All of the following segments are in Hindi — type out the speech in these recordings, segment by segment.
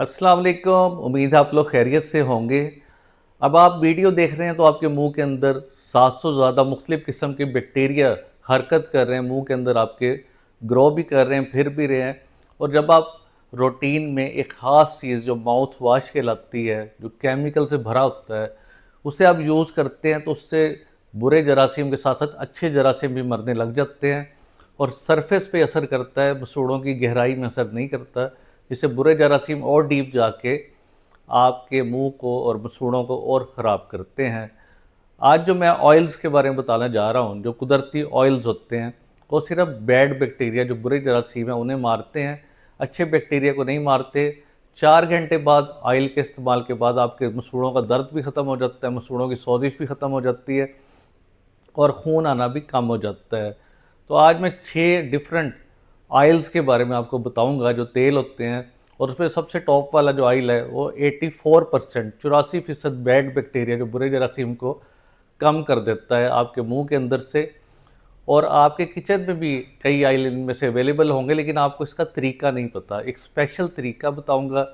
अस्सलाम वालेकुम। उम्मीद है आप लोग खैरियत से होंगे। अब आप वीडियो देख रहे हैं तो आपके मुंह के अंदर 700 ज़्यादा मुख्तलिफ़ किस्म के बैक्टीरिया हरकत कर रहे हैं, मुंह के अंदर आपके ग्रो भी कर रहे हैं, फिर भी रहे हैं। और जब आप रूटीन में एक ख़ास चीज़ जो माउथ वाश कहलाती है, जो केमिकल से भरा होता है, उसे आप यूज़ करते हैं तो उससे बुरे जरासीम के साथ साथ अच्छे जरासीम भी मरने लग जाते हैं। और सरफेस पे असर करता है, मसूड़ों की गहराई में असर नहीं करता, जिससे बुरे जरासीम और डीप जाके आपके मुंह को और मसूड़ों को और ख़राब करते हैं। आज जो मैं ऑयल्स के बारे में बताने जा रहा हूँ, जो कुदरती ऑयल्स होते हैं, वो सिर्फ बैड बैक्टीरिया जो बुरे जरासीम हैं उन्हें मारते हैं, अच्छे बैक्टीरिया को नहीं मारते। 4 घंटे बाद ऑयल के इस्तेमाल के बाद आपके मसूड़ों का दर्द भी ख़त्म हो जाता है, मसूड़ों की सोजिश भी ख़त्म हो जाती है और खून आना भी कम हो जाता है। तो आज मैं 6 डिफरेंट ऑयल्स के बारे में आपको बताऊंगा, जो तेल होते हैं। और उसमें सबसे टॉप वाला जो ऑयल है वो 84% 84% बैड बैक्टीरिया जो बुरे जरासीम को कम कर देता है आपके मुंह के अंदर से। और आपके किचन में भी कई ऑयल इनमें से अवेलेबल होंगे, लेकिन आपको इसका तरीका नहीं पता। एक स्पेशल तरीका बताऊंगा,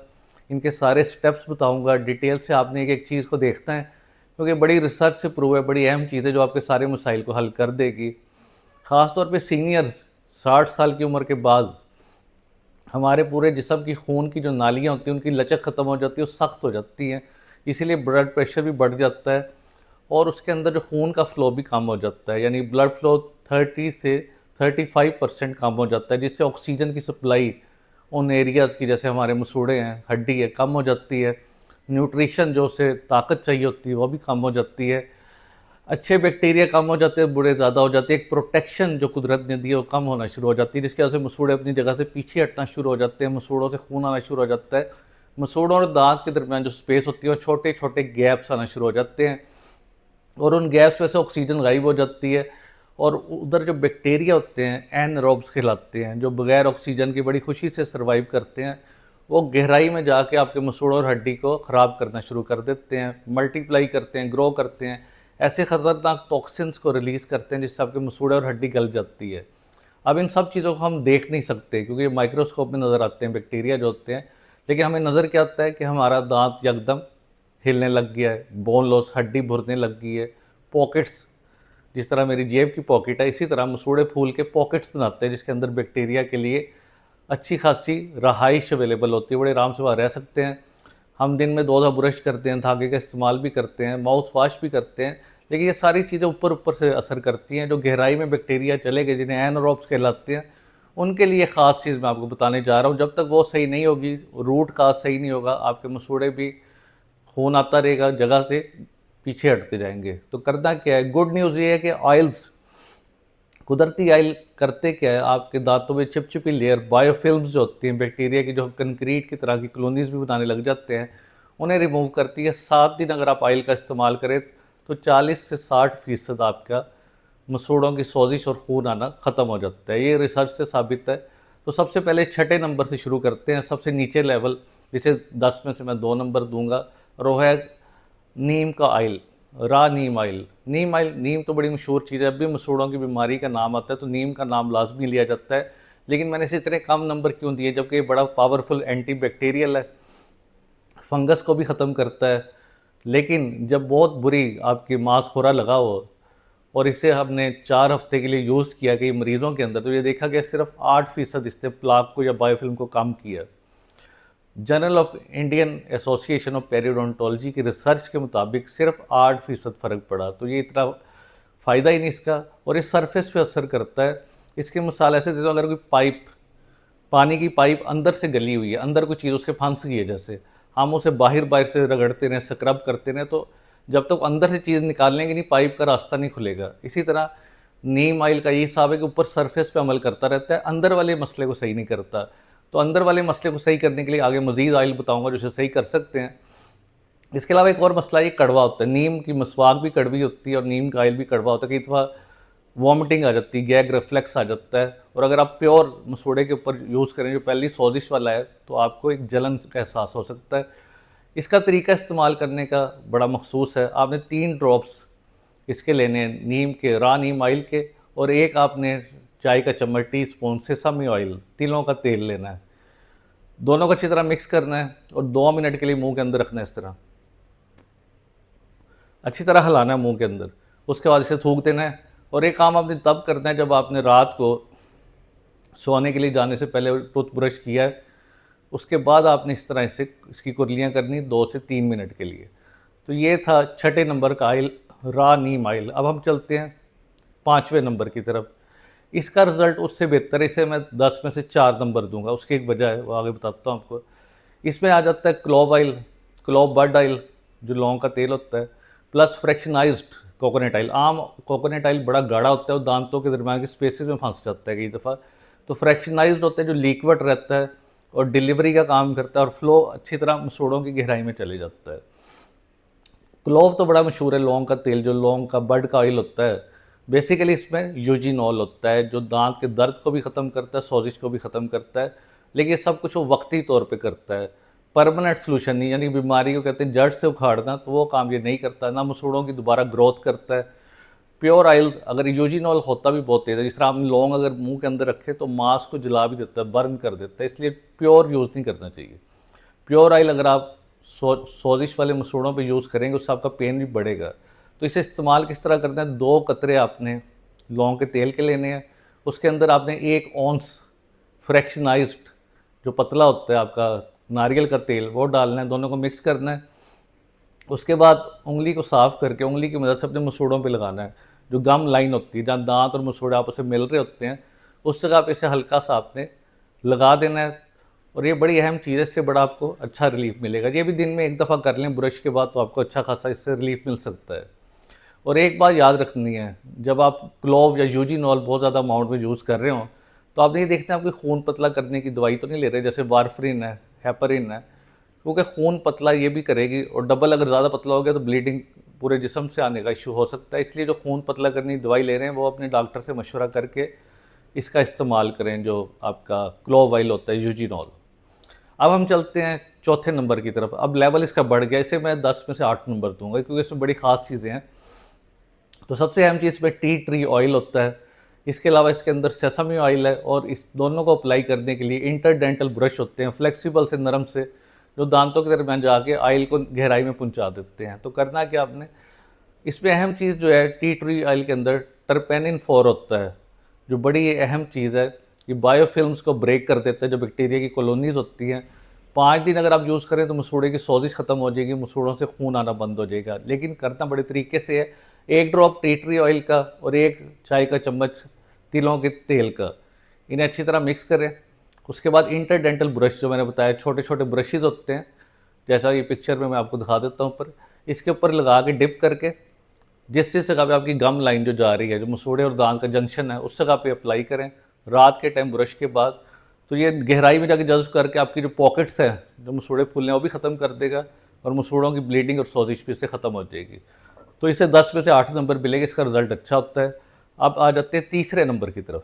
इनके सारे स्टेप्स बताऊंगा, डिटेल से आपने एक एक चीज़ को देखना है, क्योंकि बड़ी रिसर्च से प्रूव है, बड़ी अहम चीज़ है जो आपके सारे मसाइल को हल कर देगी। ख़ास तौर पे सीनियर्स 60 साल की उम्र के बाद हमारे पूरे जिस्म की खून की जो नालियाँ होती हैं उनकी लचक ख़त्म हो जाती है, वो सख्त हो जाती हैं, इसीलिए ब्लड प्रेशर भी बढ़ जाता है और उसके अंदर जो खून का फ़्लो भी कम हो जाता है। यानी ब्लड फ़्लो 30 से 35% कम हो जाता है, जिससे ऑक्सीजन की सप्लाई उन एरियाज़ की, जैसे हमारे मसूड़े हैं, हड्डी है, कम हो जाती है। न्यूट्रिशन जो उसे ताकत चाहिए होती है वो भी कम हो जाती है। अच्छे बैक्टीरिया कम हो जाते हैं, बुरे ज़्यादा हो जाते हैं। एक प्रोटेक्शन जो कुदरत ने दी है वो कम होना शुरू हो जाती है, जिसकी वजह से मसूड़े अपनी जगह से पीछे हटना शुरू हो जाते हैं, मसूड़ों से खून आना शुरू हो जाता है। मसूड़ों और दांत के दरमियान जो स्पेस होती है वो छोटे छोटे गैप्स आना शुरू हो जाते हैं और उन गैप्स में से ऑक्सीजन गायब हो जाती है। और उधर जो बैक्टीरिया होते हैं एनरोब्स कहलाते हैं, जो बगैर ऑक्सीजन की बड़ी खुशी से सर्वाइव करते हैं, वो गहराई में जाके आपके मसूड़ों और हड्डी को ख़राब करना शुरू कर देते हैं, मल्टीप्लाई करते हैं, ग्रो करते हैं, ऐसे ख़तरनाक टॉक्सिन्स को रिलीज़ करते हैं जिससे आपके मसूड़े और हड्डी गल जाती है। अब इन सब चीज़ों को हम देख नहीं सकते क्योंकि ये माइक्रोस्कोप में नज़र आते हैं बैक्टीरिया जो होते हैं, लेकिन हमें नज़र क्या आता है कि हमारा दांत यकदम हिलने लग गया है, बोन लॉस, हड्डी भुरने लग गई है, पॉकेट्स, जिस तरह मेरी जेब की पॉकेट है इसी तरह मसूड़े फूल के पॉकेट्स बनाते हैं, जिसके अंदर बैक्टीरिया के लिए अच्छी खासी रहाइश अवेलेबल होती है, बड़े आराम से वहाँ रह सकते हैं। हम दिन में 2 दफ़ा ब्रश करते हैं, धागे का इस्तेमाल भी करते हैं, माउथ वाश भी करते हैं, लेकिन ये सारी चीज़ें ऊपर ऊपर से असर करती हैं। जो गहराई में बैक्टीरिया चले गए, जिन्हें एनारोब्स कहलाते हैं, उनके लिए ख़ास चीज़ मैं आपको बताने जा रहा हूँ। जब तक वो सही नहीं होगी, रूट काज सही नहीं होगा, आपके मसूड़े भी, खून आता रहेगा, जगह से पीछे हटते जाएंगे। तो करना क्या है, गुड न्यूज़ ये है कि ऑयल्स, कुदरती ऑयल करते क्या है, आपके दांतों में चिपचिपी लेयर, बायोफिल्म्स जो होती हैं बैक्टीरिया की, जो कंक्रीट की तरह की कॉलोनीज भी बनाने लग जाते हैं, उन्हें रिमूव करती है। 7 दिन अगर आप ऑयल का इस्तेमाल करें तो 40 से 60% आपका मसूड़ों की सोजिश और खून आना ख़त्म हो जाता है, ये रिसर्च से साबित है। तो सबसे पहले छठे नंबर से शुरू करते हैं, सबसे नीचे लेवल, जिसे 10 में से मैं 2 नंबर दूंगा, और वो है नीम का ऑयल, रा नीम ऑयल। नीम ऑयल, नीम तो बड़ी मशहूर चीज़ है, अब भी मसूड़ों की बीमारी का नाम आता है तो नीम का नाम लाजमी लिया जाता है, लेकिन मैंने इसे इतने कम नंबर क्यों दिए, जबकि ये बड़ा पावरफुल एंटी बैक्टीरियल है, फंगस को भी ख़त्म करता है। लेकिन जब बहुत बुरी आपकी मांसखोरा लगा हो और इसे हमने 4 हफ्ते के लिए यूज़ किया कई मरीज़ों के अंदर, तो ये देखा गया सिर्फ 8% इसने प्लाक को या बायोफिल्म को कम किया। Journal of Indian association of periodontology की रिसर्च के मुताबिक सिर्फ 8% फ़र्क पड़ा, तो ये इतना फ़ायदा ही नहीं इसका। और इस सरफेस पे असर करता है। इसकी मिसाल ऐसे देता हूँ, अगर कोई पाइप, पानी की पाइप अंदर से गली हुई है, अंदर कोई चीज़ उसके फंस गई है, जैसे हम उसे बाहर बाहर से रगड़ते रहें, स्क्रब करते रहें, तो जब तक अंदर से चीज़ निकालने की नहीं, पाइप का रास्ता नहीं खुलेगा। इसी तरह नीम ऑयल का ये हिसाब है कि ऊपर सरफेस पे अमल करता रहता है, अंदर वाले मसले को सही नहीं करता। तो अंदर वाले मसले को सही करने के लिए आगे मज़ीद ऑयल बताऊंगा जो इसे सही कर सकते हैं। इसके अलावा एक और मसला ये कड़वा होता है, नीम की मसवाक भी कड़वी होती है और नीम का ऑयल भी कड़वा होता है, कई दफ़ा वॉमिटिंग आ जाती है, गैग रिफ्लेक्स आ जाता है। और अगर आप प्योर मसूड़े के ऊपर यूज़ करें जो पहली सोजिश वाला है, तो आपको एक जलन का एहसास हो सकता है। इसका तरीका इस्तेमाल करने का बड़ा मखसूस है। आपने 3 ड्रॉप्स इसके लेने हैं, नीम के, रा नीम ऑयल के, और एक आपने चाय का चम्मच, टी स्पून सेसमी ऑयल, तिलों का तेल लेना है। दोनों को अच्छी तरह मिक्स करना है और 2 मिनट के लिए मुंह के अंदर रखना है। इस तरह अच्छी तरह हिलाना है मुंह के अंदर। उसके बाद इसे थूक देना है। और ये काम आपने तब करना है जब आपने रात को सोने के लिए जाने से पहले टूथब्रश किया है। उसके बाद आपने इस तरह से इसकी कुरलियाँ करनी 2 से 3 मिनट के लिए। तो ये था छठे नंबर का आइल, रा नीम आइल। अब हम चलते हैं 5वें नंबर की तरफ। इसका रिज़ल्ट उससे बेहतर है, इसे मैं 10 में से 4 नंबर दूंगा। उसकी एक वजह है, वो आगे बताता हूँ आपको। इसमें आ जाता है क्लोव आइल, क्लोव बड आइल जो लौंग का तेल होता है, प्लस फ्रैक्शनाइज्ड कोकोनट आइल। आम कोकोनट आइल बड़ा गाढ़ा होता है, वो दांतों के दरमियान के स्पेसेस में फंस जाता है कई दफ़ा। तो फ्रैक्शनाइज्ड होता है जो लिक्विड रहता है और डिलीवरी का काम करता है और फ्लो अच्छी तरह मसूड़ों की गहराई में चले जाता है। क्लोव तो बड़ा मशहूर है, लौंग का तेल जो लौंग का बड का ऑयल होता है। बेसिकली इसमें यूजिनॉल होता है जो दांत के दर्द को भी ख़त्म करता है, सोजिश को भी ख़त्म करता है। लेकिन ये सब कुछ वो वक्ती तौर पे करता है, परमानेंट सोल्यूशन नहीं। यानी बीमारी को कहते हैं जड़ से उखाड़ना, तो वो काम ये नहीं करता। ना मसूड़ों की दोबारा ग्रोथ करता है। प्योर ऑयल, अगर यूजिनॉल होता भी बहुत तेज़ है, जिस तरह हम लौंग अगर मुंह के अंदर रखे तो मांस को जला भी देता है, बर्न कर देता है। इसलिए प्योर यूज़ नहीं करना चाहिए। प्योर ऑयल अगर आप सोजिश वाले मसूड़ों पे यूज़ करेंगे उससे आपका पेन भी बढ़ेगा। तो इसे इस्तेमाल किस तरह करना है, 2 कतरे आपने लौंग के तेल के लेने हैं। उसके अंदर आपने 1 औंस फ्रैक्शनाइज्ड जो पतला होता है आपका नारियल का तेल, वो डालना है। दोनों को मिक्स करना है। उसके बाद उंगली को साफ़ करके उंगली की मदद से अपने मसूड़ों पे लगाना है। जो गम लाइन होती है जहाँ दांत और मसूड़े आपस में मिल रहे होते हैं, उस जगह पे इसे हल्का सा आपने लगा देना है। और ये बड़ी अहम चीज़ है, इससे बड़ा आपको अच्छा रिलीफ मिलेगा। ये भी दिन में 1 दफ़ा कर लें ब्रश के बाद, तो आपको अच्छा खासा इससे रिलीफ मिल सकता है। और एक बात याद रखनी है, जब आप क्लोव या यूजिनॉल बहुत ज़्यादा अमाउंट में यूज़ कर रहे हो, तो आप नहीं देखते आपकी खून पतला करने की दवाई तो नहीं ले रहे, जैसे वारफरिन है, हेपरिन है। क्योंकि खून पतला ये भी करेगी, और डबल अगर ज़्यादा पतला हो गया तो ब्लीडिंग पूरे जिस्म से आने का इशू हो सकता है। इसलिए जो खून पतला करने की दवाई ले रहे हैं वो अपने डॉक्टर से मशवरा करके इसका इस्तेमाल करें, जो आपका क्लोव ऑयल होता है, यूजिनॉल। अब हम चलते हैं चौथे नंबर की तरफ। अब लेवल इसका बढ़ गया, इसे मैं 10 में से 8 नंबर दूंगा क्योंकि इसमें बड़ी ख़ास चीज़ें हैं। तो सबसे अहम चीज़ इसमें टी ट्री ऑयल होता है। इसके अलावा इसके अंदर सेसमी ऑयल है, और इस दोनों को अप्लाई करने के लिए इंटरडेंटल ब्रश होते हैं, फ्लेक्सिबल से नरम से, जो दांतों के दरमियान जाके ऑयल को गहराई में पहुंचा देते हैं। तो करना क्या आपने, इसमें अहम चीज़ जो है टी ट्री ऑयल के अंदर टर्पेनिन 4 होता है, जो बड़ी अहम चीज़ है। ये बायोफिल्म्स को ब्रेक कर देता है, जो बैक्टीरिया की कॉलोनीज़ होती हैं। 5 दिन अगर आप यूज़ करें तो मसूड़े की सोजिश ख़त्म हो जाएगी, मसूड़ों से खून आना बंद हो जाएगा। लेकिन करना बड़े तरीके से है। 1 ड्रॉप टी ट्री ऑयल का और 1 चाय का चम्मच तिलों के तेल का, इन्हें अच्छी तरह मिक्स करें। उसके बाद इंटरडेंटल ब्रश जो मैंने बताया, छोटे छोटे ब्रशेज़ होते हैं, जैसा ये पिक्चर में मैं आपको दिखा देता हूँ ऊपर, इसके ऊपर लगा के डिप करके जिस जिस जगह पे आपकी गम लाइन जो जा रही है, जो मसूड़े और दांत का जंक्शन है, उस जगह पे अप्लाई करें रात के टाइम ब्रश के बाद। तो ये गहराई में जाके जज्ब करके आपकी जो पॉकेट्स हैं, जो मसूड़े फूलने हैं, वो भी ख़त्म कर देगा, और मसूड़ों की ब्लीडिंग और सोजिश भी इससे ख़त्म हो जाएगी। तो इसे 10 में से 8 नंबर मिलेगा, इसका रिज़ल्ट अच्छा होता है। अब आ जाते हैं तीसरे नंबर की तरफ।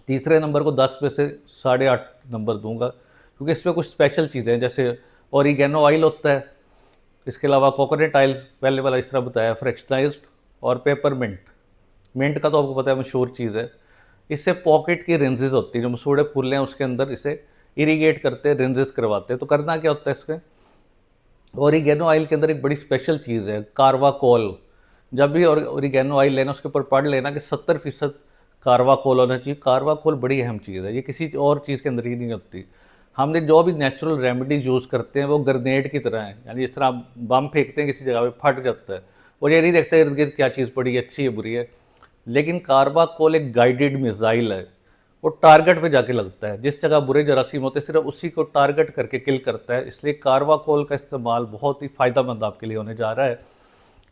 तीसरे नंबर को 10 में से 8.5 नंबर दूंगा क्योंकि इसमें कुछ स्पेशल चीज़ें हैं, जैसे ऑरिगेनो ऑयल होता है। इसके अलावा कोकोनट ऑयल पहले वाला इस तरह बताया, फ्रैक्शनाइज्ड, और पेपरमिंट। मिंट का तो आपको पता है मशहूर चीज़ है। इससे पॉकेट की रेंजेस होती है, जो मसूड़े फूल हैं उसके अंदर इसे इरीगेट करते हैं, रेंजेस करवाते हैं। तो करना क्या होता है इसमें, ओरिगेनो ऑयल के अंदर एक बड़ी स्पेशल चीज़ है, कार्वाकोल। जब भी ओरिगेनो ऑयल लेना उसके ऊपर पढ़ लेना कि 70% कार्वाकोल होना चाहिए। कार्वाकोल बड़ी अहम चीज़ है, ये किसी और चीज़ के अंदर ही नहीं होती। हमने जो भी नेचुरल रेमेडीज यूज़ करते हैं वो ग्रेनेड की तरह है, यानी इस तरह आप बम फेंकते हैं किसी जगह पे फट जाता है, और ये नहीं देखते इर्द गिर्द क्या चीज़ पड़ी है, अच्छी है बुरी है। लेकिन कार्बाकोल एक गाइडेड मिसाइल है, वो टारगेट पे जाके लगता है। जिस जगह बुरे जरासीम होते हैं सिर्फ उसी को टारगेट करके किल करता है। इसलिए कार्बाकोल का इस्तेमाल बहुत ही फ़ायदेमंद आपके लिए होने जा रहा है।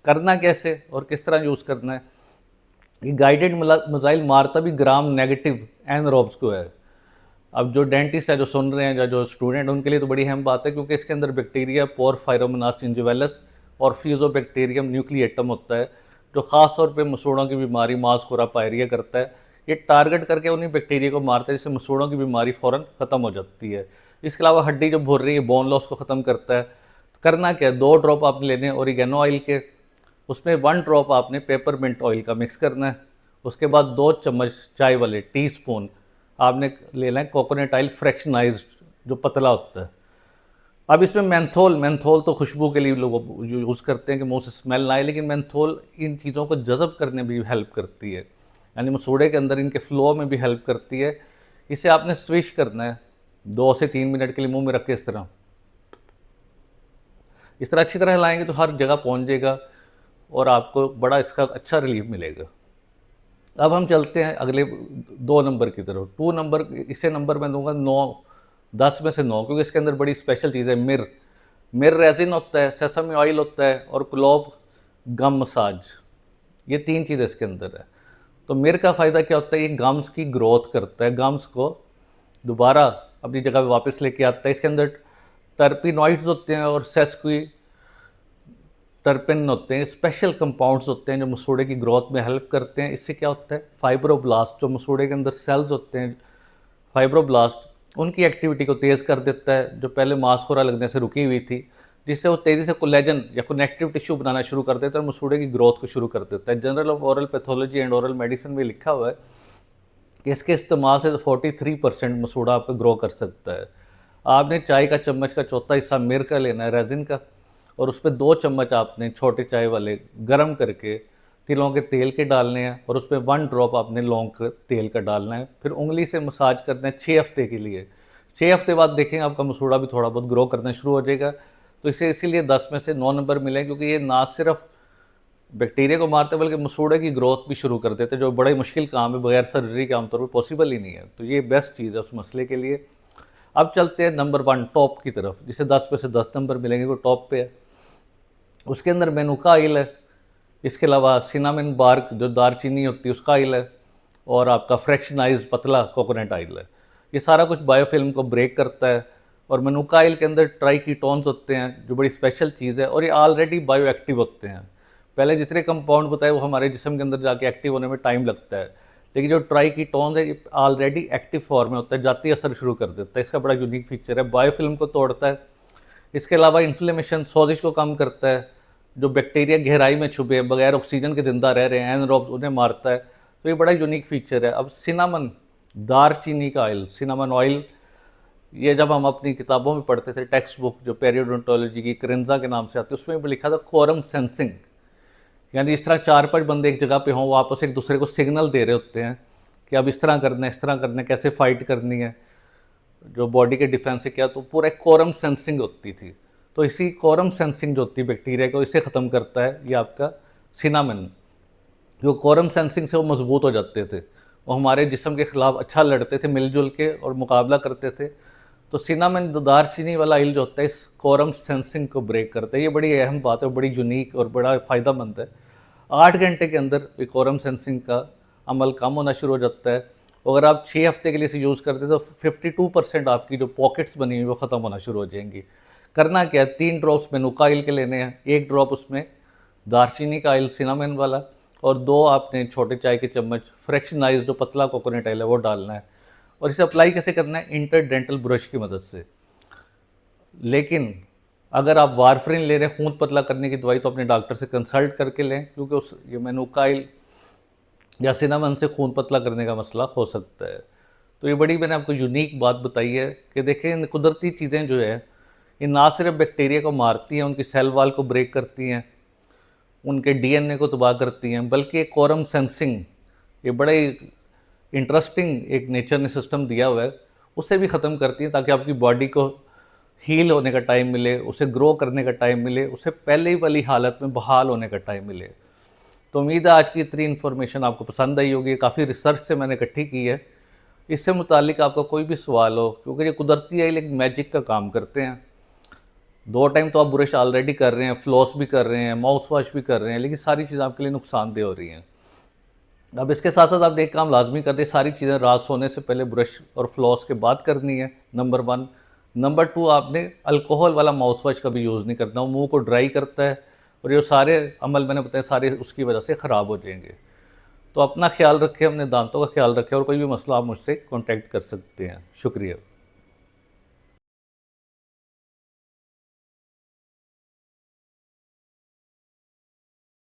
करना कैसे और किस तरह यूज़ करना है, ये गाइडेड मिसाइल मारता भी ग्राम नेगेटिव एनरोब्स को है। अब जो डेंटिस्ट है जो सुन रहे हैं या जो स्टूडेंट, उनके लिए तो बड़ी अहम बात है, क्योंकि इसके अंदर बैक्टीरिया पोरफायरोमोनास जिंजिविलस और फ्यूजोबैक्टीरियम न्यूक्लिएटम होता है, जो ख़ास तौर पे मसूड़ों की बीमारी मास्कुरा पायरिया करता है। ये टारगेट करके उन्हीं बैक्टीरिया को मारता है, जिससे मसूड़ों की बीमारी फ़ौरन ख़त्म हो जाती है। इसके अलावा हड्डी जो भुर रही है, बोन लॉस को ख़त्म करता है। तो करना क्या है, 2 ड्रॉप आपने लेने हैं ओरिगेनो ऑयल के, उसमें 1 ड्रॉप आपने पेपरमिंट ऑयल का मिक्स करना है। उसके बाद 2 चम्मच चाय वाले टीस्पून आपने लेना है कोकोनट ऑयल फ्रैक्शनाइज्ड, जो पतला होता है। अब इसमें मेंथोल, मेंथोल तो खुशबू के लिए लोग यूज़ करते हैं कि मुंह से स्मेल ना आए, लेकिन मेंथोल इन चीज़ों को जज़ब करने में भी हेल्प करती है, यानी मसूड़े के अंदर इनके फ्लो में भी हेल्प करती है। इसे आपने स्विश करना है 2 से 3 मिनट के लिए मुंह में रख के इस तरह अच्छी तरह हिलाएंगे तो हर जगह पहुंच जाएगा और आपको बड़ा इसका अच्छा रिलीफ मिलेगा। अब हम चलते हैं अगले 2 नंबर की तरफ। 2 नंबर, इसे नंबर मैं दूंगा 9, 10 में से 9, क्योंकि इसके अंदर बड़ी स्पेशल चीज़ है। मिर रेजिन होता है, सेसमी ऑयल होता है और क्लोव गम मसाज, ये 3 चीज़ें इसके अंदर है। तो मिर का फ़ायदा क्या होता है, ये गम्स की ग्रोथ करता है, गम्स को दोबारा अपनी जगह पे वापस लेके आता है। इसके अंदर टर्पिनॉइड्स होते हैं और सेस्क्वी टर्पिन होते हैं, स्पेशल कंपाउंड्स होते हैं जो मसूड़े की ग्रोथ में हेल्प करते हैं। इससे क्या होता है, फाइब्रोब्लास्ट, जो मसूड़े के अंदर सेल्स होते हैं फाइब्रोब्लास्ट, उनकी एक्टिविटी को तेज़ कर देता है, जो पहले मांसखोरा लगने से रुकी हुई थी, जिससे वो तेज़ी से कोलेजन या कनेक्टिव टिश्यू बनाना शुरू कर देता है और मसूड़े की ग्रोथ को शुरू कर देता है। General of oral pathology and oral medicine में लिखा हुआ है कि इसके इस्तेमाल से 43% मसूड़ा आपका ग्रो कर सकता है। आपने चाय का चम्मच का चौथा हिस्सा मिर का लेना है, रेजिन का, और उस पर 2 चम्मच आपने छोटे चाय वाले गर्म करके तिलों के तेल के डालने हैं और उस पर 1 ड्रॉप आपने लौंग के तेल का डालना है। फिर उंगली से मसाज करना है 6 हफ्ते के लिए। 6 हफ्ते बाद देखेंगे आपका मसूड़ा भी थोड़ा बहुत ग्रो करना शुरू हो जाएगा। तो इसे इसीलिए 10 में से 9 नंबर मिले, क्योंकि ये ना सिर्फ बैक्टीरिया को मारते बल्कि मसूड़े की ग्रोथ भी शुरू कर देते, जो बड़ा मुश्किल काम है, बगैर सर्जरी के आमतौर पर पॉसिबल ही नहीं है। तो ये बेस्ट चीज़ है उस मसले के लिए। अब चलते हैं नंबर 1 टॉप की तरफ, जिसे 10 में से 10 नंबर मिलेंगे, वो टॉप पे है। उसके अंदर मेनुका ऑयल है, इसके अलावा सिनामन बार्क जो दारचीनी होती है उसका ऑयल है, और आपका फ्रैक्शनाइज्ड पतला कोकोनट ऑयल है। ये सारा कुछ बायोफिल्म को ब्रेक करता है। और मेनुका ऑयल के अंदर ट्राइकीटोन्स होते हैं, जो बड़ी स्पेशल चीज़ है, और ये ऑलरेडी बायो एक्टिव होते हैं। पहले जितने कंपाउंड बताए वो हमारे जिस्म के अंदर जाके एक्टिव होने में टाइम लगता है, लेकिन जो ट्राइकीटोन्स है ये ऑलरेडी एक्टिव फॉर्म में होता है, जाती असर शुरू कर देता है। इसका बड़ा यूनिक फीचर है, बायोफिल्म को तोड़ता है। इसके अलावा इन्फ्लेमेशन, सोजिश को कम करता है। जो बैक्टीरिया गहराई में छुपे बगैर ऑक्सीजन के ज़िंदा रह रहे हैं, एनरोब्स, उन्हें मारता है। तो ये बड़ा यूनिक फीचर है। अब सिनामन, दारचीनी का ऑयल, सिनामन ऑयल, ये जब हम अपनी किताबों में पढ़ते थे, टेक्स्ट बुक जो पेरियोडोंटोलॉजी की करेंजा के नाम से आती है, उसमें भी लिखा था कोरम सेंसिंग, यानी इस तरह 4-5 बंदे एक जगह पे हों, वो आपस एक दूसरे को सिग्नल दे रहे होते हैं कि अब इस तरह करना है, इस तरह करना है, कैसे फाइट करनी है, जो बॉडी के डिफेंस से क्या, तो पूरा एक कोरम सेंसिंग होती थी। तो इसी कोरम सेंसिंग जो होती है बैक्टीरिया को, इसे ख़त्म करता है ये आपका सिनामन। जो कोरम सेंसिंग से वो मजबूत हो जाते थे, वो हमारे जिस्म के ख़िलाफ़ अच्छा लड़ते थे मिलजुल के और मुकाबला करते थे। तो सिनामन, दारचीनी वाला ऑयल जो होता है, इस कोरम सेंसिंग को ब्रेक करता है। ये बड़ी अहम बात है, बड़ी यूनिक और बड़ा फ़ायदा मंद है। 8 घंटे के अंदर ये कोरम सेंसिंग का अमल कम होना शुरू हो जाता है। अगर आप 6 हफ्ते के लिए इसे यूज़ करते तो 52% आपकी जो पॉकेट्स बनी हुई वो ख़त्म होना शुरू हो जाएंगी। करना क्या है, 3 ड्रॉप्स मेनुका ऑयल के लेने हैं, 1 ड्रॉप उसमें दारचीनी का ऑयल सिनामन वाला, और 2 आपने छोटे चाय के चम्मच फ्रैक्शनाइज्ड जो पतला कोकोनट ऑयल है वो डालना है। और इसे अप्लाई कैसे करना है, इंटरडेंटल ब्रश की मदद से। लेकिन अगर आप वारफरिन ले रहे हैं खून पतला करने की दवाई, तो अपने डॉक्टर से कंसल्ट करके लें, क्योंकि उस ये मेनुका ऑयल या सिनामन से खून पतला करने का मसला हो सकता है। तो ये बड़ी मैंने आपको यूनिक बात बताई है कि देखें, कुदरती चीज़ें जो है ये ना सिर्फ बैक्टीरिया को मारती हैं, उनकी सेल वाल को ब्रेक करती हैं, उनके डीएनए को तबाह करती हैं, बल्कि एक कोरम सेंसिंग, ये बड़े इंटरेस्टिंग एक नेचर ने सिस्टम दिया हुआ है, उसे भी ख़त्म करती हैं, ताकि आपकी बॉडी को हील होने का टाइम मिले, उसे ग्रो करने का टाइम मिले, उसे पहले ही वाली हालत में बहाल होने का टाइम मिले। तो उम्मीद है आज की इतनी इन्फॉर्मेशन आपको पसंद आई होगी। काफ़ी रिसर्च से मैंने इकट्ठी की है। इससे मुतालिक आपका कोई भी सवाल हो, क्योंकि ये कुदरती ऑयल एक मैजिक का काम करते हैं। 2 टाइम तो आप ब्रश ऑलरेडी कर रहे हैं, फ्लॉस भी कर रहे हैं, माउथ वॉश भी कर रहे हैं, लेकिन सारी चीज़ें आपके लिए नुकसानदेह हो रही हैं। अब इसके साथ साथ आप एक काम लाजमी कर दें, सारी चीज़ें रात सोने से पहले ब्रश और फ्लॉस के बाद करनी है, नंबर 1। नंबर 2, आपने अल्कोहल वाला माउथ वॉश का भी यूज़ नहीं करना, वो मुँह को ड्राई करता है, और ये सारे अमल मैंने बताए सारे उसकी वजह से ख़राब हो जाएंगे। तो अपना ख्याल रखें, अपने दांतों का ख्याल रखें, और कोई भी मसला आप मुझसे कॉन्टैक्ट कर सकते हैं। शुक्रिया।